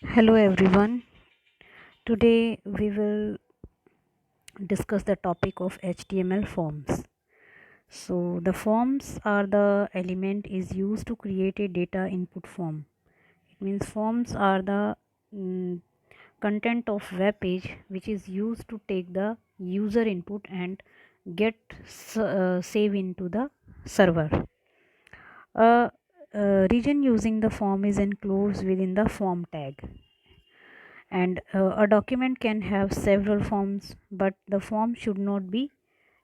Hello everyone. Today we will discuss the topic of HTML forms. So the forms are the element is used to create a data input form. It means forms are the mm, content of web page which is used to take the user input and get save into the server. A region using the form is enclosed within the form tag, and a document can have several forms, but the form should not be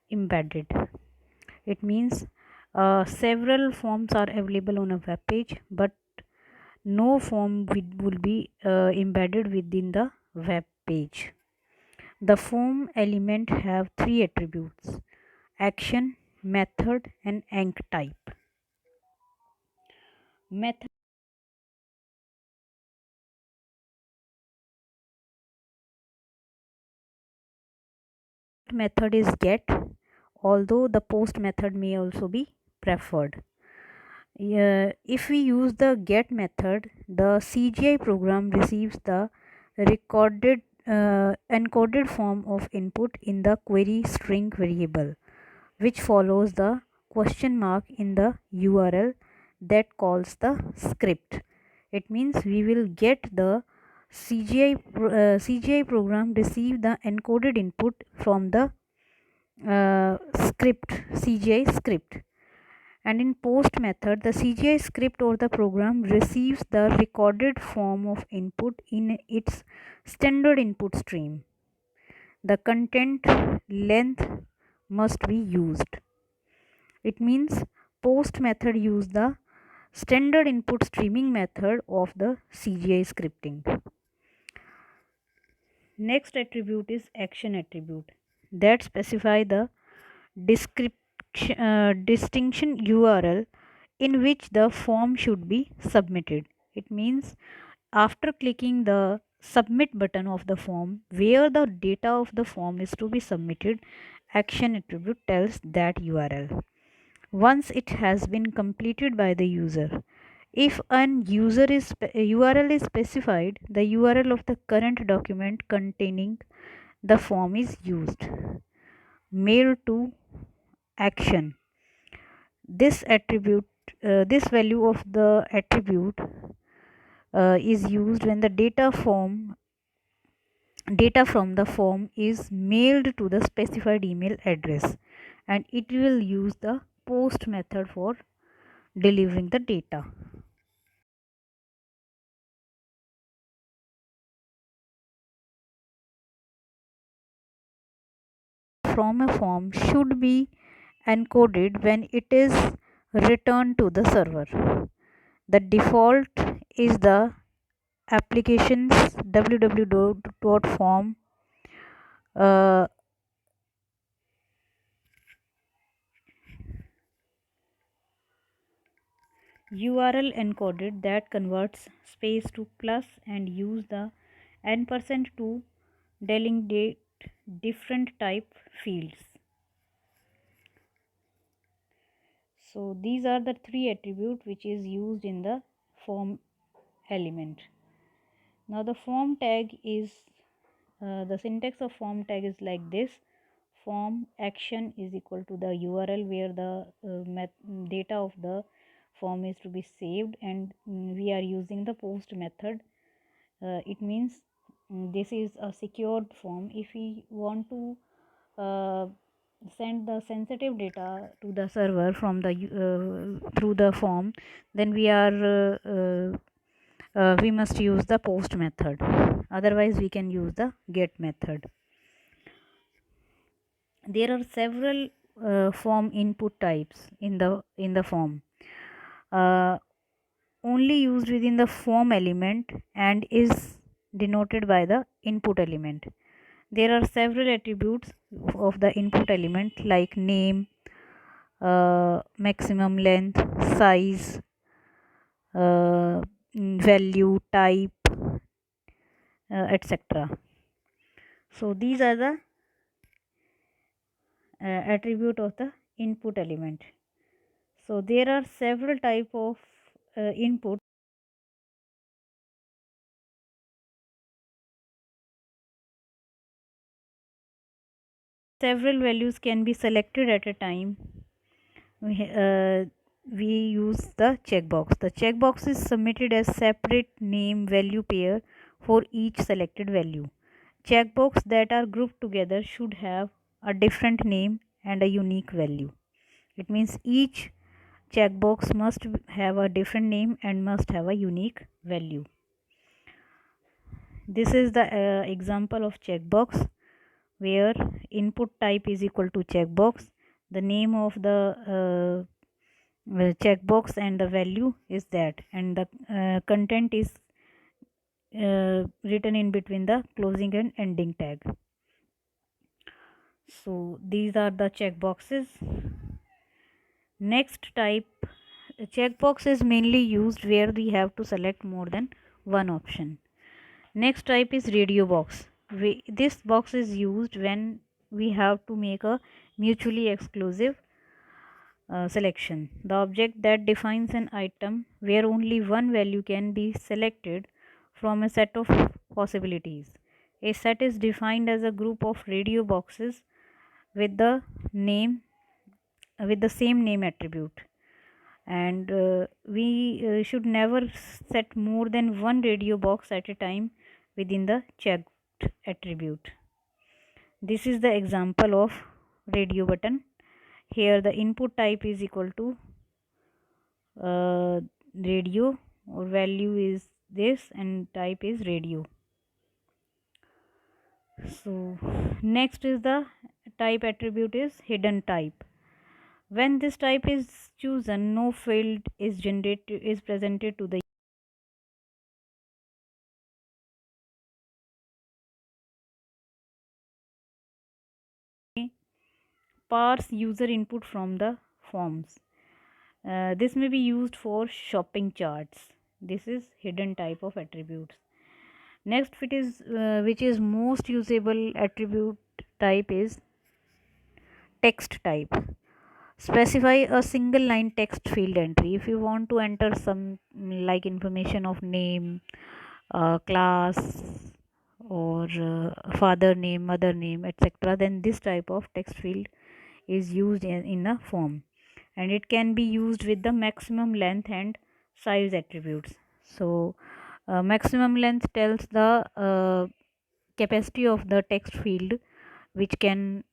embedded. It means several forms are available on a web page, but no form will be embedded within the web page. The form element have three attributes: action, method, and anch type. Method is get, although the post method may also be preferred. If we use the get method, the CGI program receives the recorded encoded form of input in the query string variable, which follows the question mark in the URL that calls the script. It means we will get the CGI program receive the encoded input from the script CGI script, and in post method the CGI script or the program receives the recorded form of input in its standard input stream. The content length must be used. It means post method use the standard input streaming method of the CGI scripting. Next attribute is action attribute that specify the distinction URL in which the form should be submitted. It means after clicking the submit button of the form where the data of the form is to be submitted, action attribute tells that URL. Once it has been completed by the user, if an URL is specified, the URL of the current document containing the form is used. Mail to action. This attribute, this value of the attribute is used when the data from the form is mailed to the specified email address, and it will use the post method for delivering the data. From a form should be encoded when it is returned to the server. The default is the applications www.form uh, URL encoded that converts space to plus and use the n% to delineate different type fields. So these are the three attributes which is used in the form element. Now the form tag is the syntax of form tag is like this: form action is equal to the URL where the data of the form is to be saved, and we are using the post method. It means this is a secured form. If we want to uh, send the sensitive data to the server from the through the form, then we must use the post method. Otherwise we can use the get method. There are several form input types in the form, uh, only used within the form element and is denoted by the input element. There are several attributes of the input element like name, maximum length, size, value, type, etc. So these are the attribute of the input element. So there are several type of input several values can be selected at a time, we use the checkbox. The checkbox is submitted as separate name value pair for each selected value. Checkbox that are grouped together should have a different name and a unique value. It means each checkbox must have a different name and must have a unique value. This is the example of checkbox where input type is equal to checkbox. The name of the checkbox and the value is that, and the content is written in between the closing and ending tag. So these are the checkboxes. Next type, checkbox is mainly used where we have to select more than one option. Next type is radio box. This box is used when we have to make a mutually exclusive selection. The object that defines an item where only one value can be selected from a set of possibilities. A set is defined as a group of radio boxes with the name with the same name attribute, and we should never set more than one radio box at a time within the checked attribute. This is the example of radio button. Here the input type is equal to radio, or value is this, and type is radio. So next is the type attribute is hidden type. When this type is chosen, no field is presented to the parse user input from the forms. This may be used for shopping charts. This is hidden type of attributes. Next, which is most usable attribute type is text type. Specify a single line text field entry. If you want to enter some like information of name, class, or father name, mother name, etc., then this type of text field is used in a form, and it can be used with the maximum length and size attributes. So maximum length tells the capacity of the text field which can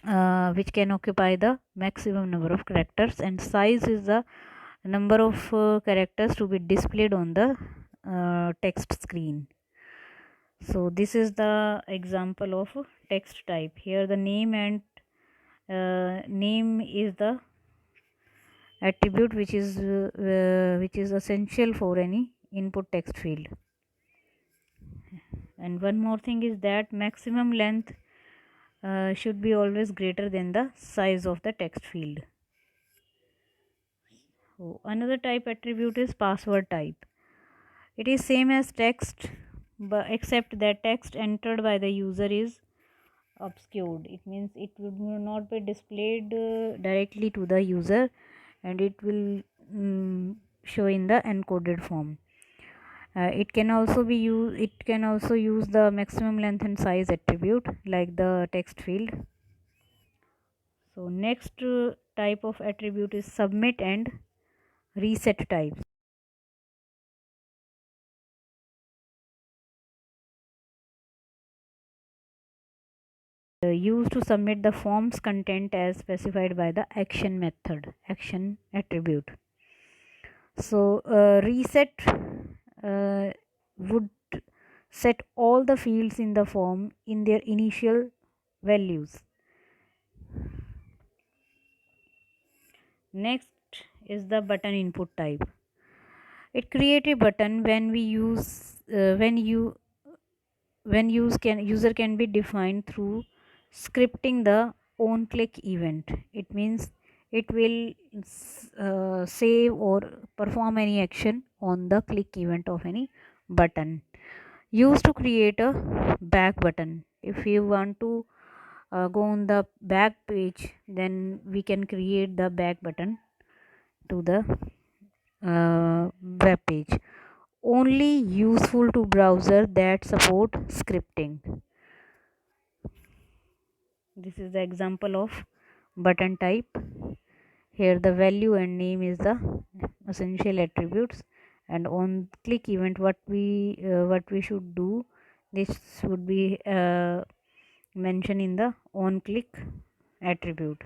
occupy the maximum number of characters, and size is the number of characters to be displayed on the text screen. So this is the example of text type. Here the name and name is the attribute which is essential for any input text field. And one more thing is that maximum length should be always greater than the size of the text field. So another type attribute is password type. It is same as text, but except that text entered by the user is obscured. It means it would not be displayed directly to the user, and it will show in the encoded form. It can also use the maximum length and size attribute like the text field. So next type of attribute is submit and reset types. Used to submit the form's content as specified by the action method, action attribute. So reset would set all the fields in the form in their initial values. Next is the button input type. It creates a button when we use when user can be defined through scripting the on click event. It means it will save or perform any action on the click event of any button. Used to create a back button. If you want to go on the back page, then we can create the back button to the web page. Only useful to browser that support scripting. This is the example of button type. Here the value and name is the essential attributes, and on click event what we should do, this would be mentioned in the on click attribute.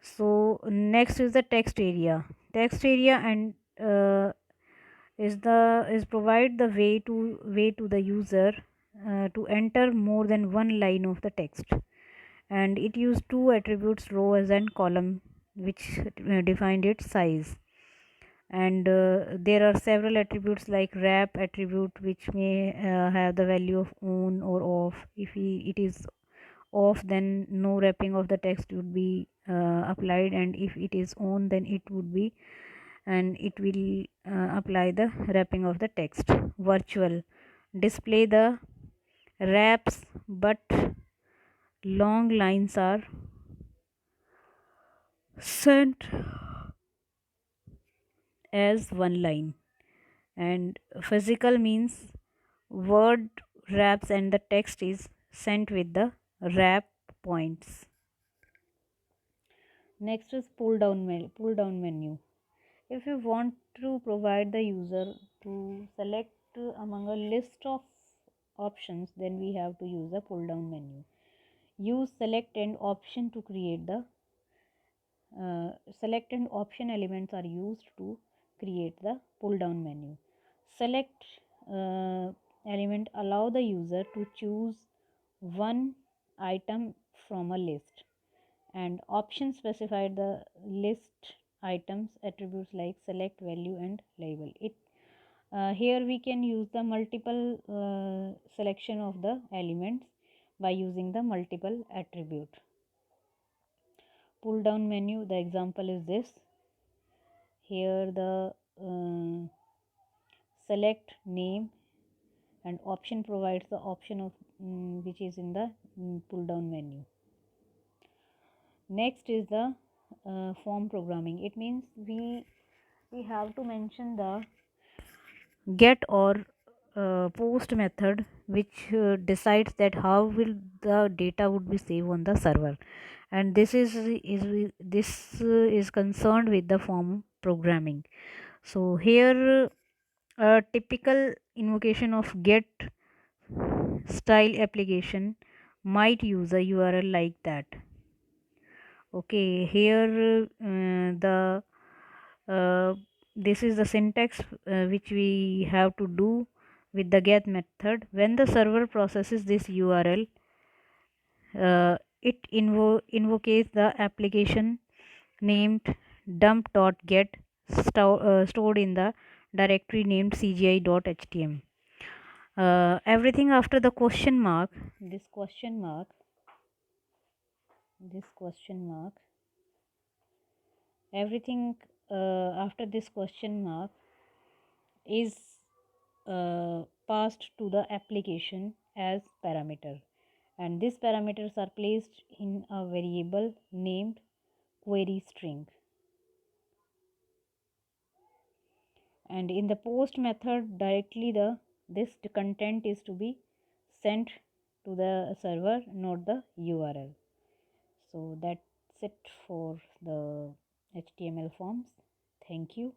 So next is the text area. Text area and is provide the way to the user to enter more than one line of the text, and it used two attributes, rows and column, which defined its size. And there are several attributes like wrap attribute, which may have the value of on or off. If it is off, then no wrapping of the text would be applied, and if it is on, then it would be, and it will apply the wrapping of the text. Virtual display the wraps, but long lines are sent as one line. And physical means word wraps and the text is sent with the wrap points. Next is pull down menu. If you want to provide the user to select among a list of options, then we have to use a pull down menu. Use select and option to create the select and option elements are used to create the pull down menu. Select element allow the user to choose one item from a list, and options specify the list items attributes like select, value and label. It here we can use the multiple selection of the elements by using the multiple attribute. Pull down menu, the example is this. Here the select name and option provides the option of which is in the pull down menu. Next is the form programming. It means we have to mention the get or post method, which decides that how will the data would be saved on the server, and this is concerned with the form programming. So here a typical invocation of get style application might use a URL like that. Okay, here the this is the syntax which we have to do with the get method. When the server processes this URL, it invokes the application named dump.get stored in the directory named cgi.htm. Everything after the question mark, this question mark, everything after this question mark is passed to the application as parameter, and these parameters are placed in a variable named query string. And in the post method, directly this content is to be sent to the server, not the URL. So that's it for the HTML forms. Thank you.